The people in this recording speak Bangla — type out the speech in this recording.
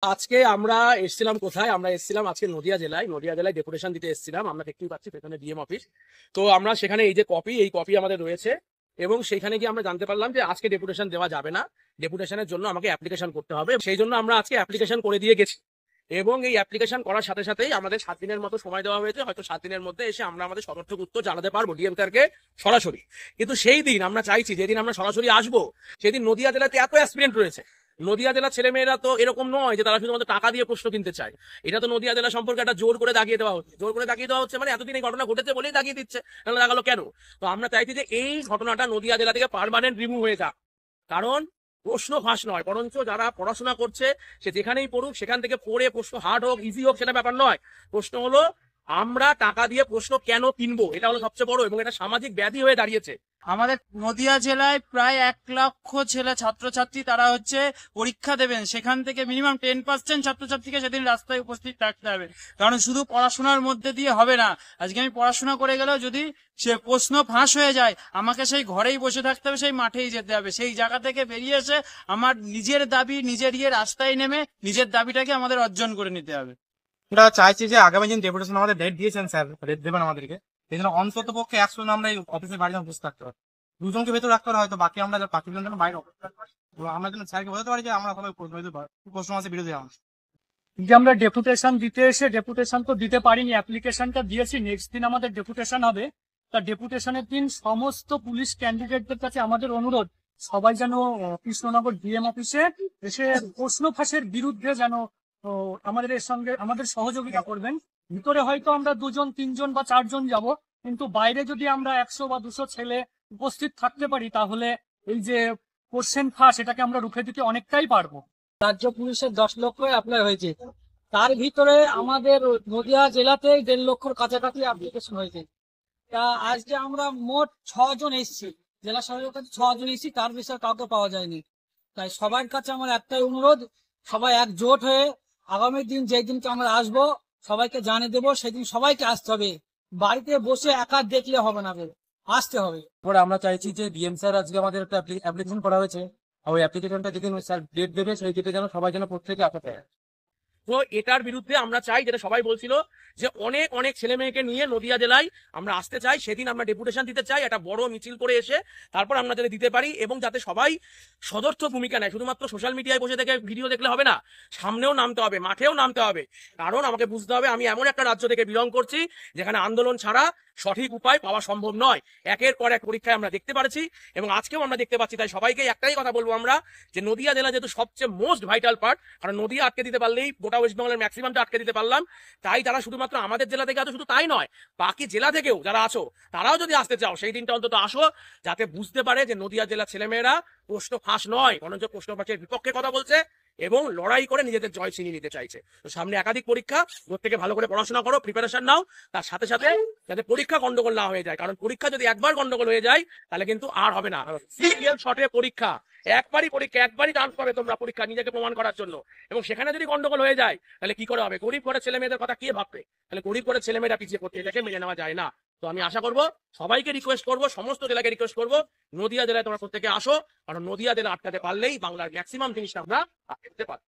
আজকে আমরা এসেছিলাম কোথায়? আমরা এসেছিলাম আজকে নদিয়া জেলায়। নদিয়া জেলায় ডেপুটেশন দিতে এসেছিলাম। আমরা দেখতেই পাচ্ছি পেছনে ডিএম অফিস। তো আমরা সেখানে এই কপি আমাদের রয়েছে এবং সেখানে গিয়ে আমরা জানতে পারলাম যে আজকে ডেপুটেশন দেওয়া যাবে না। ডেপুটেশনের জন্য আমাকে অ্যাপ্লিকেশন করতে হবে। সেই জন্য আমরা আজকে অ্যাপ্লিকেশন করে দিয়ে গেছি এবং এই অ্যাপ্লিকেশন করার সাথে সাথেই আমাদের 7 দিনের মতো সময় দেওয়া হয়েছে। হয়তো 7 দিনের মধ্যে এসে আমরা আমাদের সদর্থক উত্তর জানাতে পারবো ডিএম স্যারকে সরাসরি। কিন্তু সেই দিন আমরা চাইছি যেদিন আমরা সরাসরি আসবো সেদিন নদিয়া জেলাতে এত অ্যাসপিরেন্ট রয়েছে। নদিয়া জেলার ছেলেমেয়েরা তো এরকম নয় যে তারা শুধুমাত্র টাকা দিয়ে প্রশ্ন কিনতে চায়। এটা তো নদিয়া জেলা সম্পর্কে একটা জোর করে দাগিয়ে দেওয়া হচ্ছে। জোর করে দাগিয়ে দেওয়া হচ্ছে মানে এতদিন এই ঘটনা ঘটেছে বলেই দাগিয়ে দিচ্ছে, তাহলে দাগালো কেন? তো আমরা চাইছি যে এই ঘটনাটা নদিয়া জেলা থেকে পার্মানেন্ট রিমুভ হয়ে যাক। কারণ প্রশ্ন ফাঁস নয়, বরঞ্চ যারা পড়াশোনা করছে সে যেখানেই পড়ুক সেখান থেকে পড়ে প্রশ্ন হার্ড হোক ইজি হোক সেটা ব্যাপার নয়। প্রশ্ন হলো আমরা টাকা দিয়ে প্রশ্ন কেন কিনবো, এটা হলো সবচেয়ে বড় এবং এটা সামাজিক ব্যাধি হয়ে দাঁড়িয়েছে। আমাদের নদিয়া জেলায় প্রায় 1 লক্ষ ছেলে ছাত্রছাত্রী তারা পরীক্ষা দেবেন। সেখান থেকে মিনিমাম 10% ছাত্রছাত্রীকে সেদিন রাস্তায় উপস্থিত থাকতে হবে, কারণ শুধু পড়াশোনার মধ্যে দিয়ে হবে না। আজকে আমি পড়াশোনা করে গেলেও যদি সে প্রশ্ন ফাঁস হয়ে যায় আমাকে সেই ঘরেই বসে থাকতে হবে, সেই মাঠেই যেতে হবে। সেই জায়গা থেকে বেরিয়ে এসে আমার নিজের দাবি নিজের রাস্তায় নেমে নিজের দাবিটাকে আমাদের অর্জন করে নিতে হবে। আমরা চাইছি যে আগামী দিন ডেপুটেশন আমাদের ডেট দিয়েছেন স্যার, ডেট দেবেন আমাদেরকে। এই জন্য অন্তত পক্ষে 100 জন আমরা এই অফিসের বাইরে উপস্থিত থাকতে পারি। 2 জনকে ভেতর রাখতে হয়তো বাকি আমরা বাকি জন যেন বাইরে অপেক্ষা করি। আমরা যেন স্যারকে বলতে পারি যে আমরা কোনো প্রশ্ন আছে বিরোধী আমার। যে আমরা ডেপুটেশন দিতে এসে ডেপুটেশন তো দিতে পারিনি, অ্যাপ্লিকেশনটা দিয়েছি। নেক্সট দিন আমাদের ডেপুটেশন হবে। তা ডেপুটেশনের দিন সমস্ত পুলিশ ক্যান্ডিডেটদের কাছে আমাদের অনুরোধ, সবাই যেন কৃষ্ণনগর ডিএম অফিসে এসে প্রশ্ন ফাঁসের বিরুদ্ধে যেন আমাদের এর সঙ্গে আমাদের সহযোগিতা করবেন। ভিতরে হয়তো আমরা 2 জন 3 জন বা 4 জন যাব, কিন্তু বাইরে যদি আমরা 100 বা 200 ছেলে উপস্থিত থাকতে পারি তাহলে এই যে কোশ্চেন ফাঁস এটাকে আমরা রুখে দিতে অনেকটাই পারবো। রাজ্য পুলিশের 10 লক্ষ অ্যাপ্লাই হয়েছে, তার ভিতরে আমাদের নদিয়া জেলাতে 1.5 লক্ষর কাছাকাছি অ্যাপ্লিকেশন হয়েছে। তা আজকে আমরা মোট 6 জন এসেছি, জেলা সরকারের কাছে 6 জন এসেছি, তার বিষয়ে কাউকে পাওয়া যায়নি। তাই সবার কাছে আমার একটাই অনুরোধ, সবাই একজোট হয়ে আগামী দিন যেই দিনকে আমরা আসবো সবাইকে জানিয়ে দেবো, সেদিন সবাইকে আসতে হবে। বাড়িতে বসে একা দেখলে হবে না, আসতে হবে। পরে আমরা চাইছি যে ডিএম স্যার আজকে আমাদের একটা অ্যাপ্লিকেশন করা হয়েছে, ওই অ্যাপ্লিকেশনটা যেদিন স্যার ডেট দেবে সেই ডেটে যেন সবাই যেন প্রত্যেকে আসতে পারে। তো এটার বিরুদ্ধে আমরা চাই, যেটা সবাই বলছিল যে অনেক অনেক ছেলে মেয়েকে নিয়ে নদিয়া জেলায় আমরা আসতে চাই, সেদিন আমরা ডেপুটেশন দিতে চাই একটা বড় মিছিল করে এসে তারপর আমরা যাতে দিতে পারি এবং যাতে সবাই সদর্থ ভূমিকা নেয়। শুধুমাত্র সোশ্যাল মিডিয়ায় বসে থেকে ভিডিও দেখলে হবে না, সামনেও নামতে হবে, মাঠেও নামতে হবে। কারণ আমাকে বুঝতে হবে আমি এমন একটা রাজ্য থেকে বিলং করছি যেখানে আন্দোলন ছাড়া সঠিক উপায় পাওয়া সম্ভব নয়। একের পর এক পরীক্ষায় আমরা দেখতে পাচ্ছি এবং আজকেও আমরা দেখতে পাচ্ছি। তাই সবাইকে একটাই কথা বলবো আমরা, যে নদিয়া জেলা যেহেতু সবচেয়ে মোস্ট ভাইটাল পার্ট, কারণ নদিয়া আটকে দিতে পারলেই গোটা ওয়েস্ট বেঙ্গলের ম্যাক্সিমামটা আটকে দিতে পারলাম। তাই তারা শুধুমাত্র আমাদের জেলা থেকে আসো, শুধু তাই নয় বাকি জেলা থেকেও যারা আছো তারাও যদি আসতে চাও সেই দিনটা অন্তত আসো, যাতে বুঝতে পারে যে নদিয়া জেলার ছেলেমেয়েরা প্রশ্ন ফাঁস নয়, বরঞ্চ প্রশ্ন ফাঁসের বিপক্ষে কথা বলছে এবং লড়াই করে নিজেদের জয় ছিনিয়ে নিতে চাইছে। তো সামনে একাধিক পরীক্ষা, প্রত্যেকে ভালো করে পড়াশোনা করো, প্রিপারেশন নাও, তার সাথে সাথে যাতে পরীক্ষা গন্ডগোল না হয়ে যায়। কারণ পরীক্ষা যদি একবার গন্ডগোল হয়ে যায় তাহলে কিন্তু আর হবে না। সিরিয়াল শর্টে পরীক্ষা, একবারই চান্স পাবে তোমরা পরীক্ষা নিজেকে প্রমাণ করার জন্য, এবং সেখানে যদি গন্ডগোল হয়ে যায় তাহলে কি করে হবে? গরিব ঘরের ছেলে মেয়েদের কথা কে ভাববে? তাহলে গরিব ঘরের ছেলে মেয়েরা পিছিয়ে পড়তে, এটাকে মেনে নেওয়া যায় না। তো আমি আশা করবো, সবাইকে রিকোয়েস্ট করবো, সমস্ত জেলাকে রিকোয়েস্ট করবো, নদিয়া জেলায় তোমরা প্রত্যেকে আসো। কারণ নদিয়া জেলা আটকাতে পারলেই বাংলার ম্যাক্সিমাম জিনিসটা আমরা আটকাতে পারবো।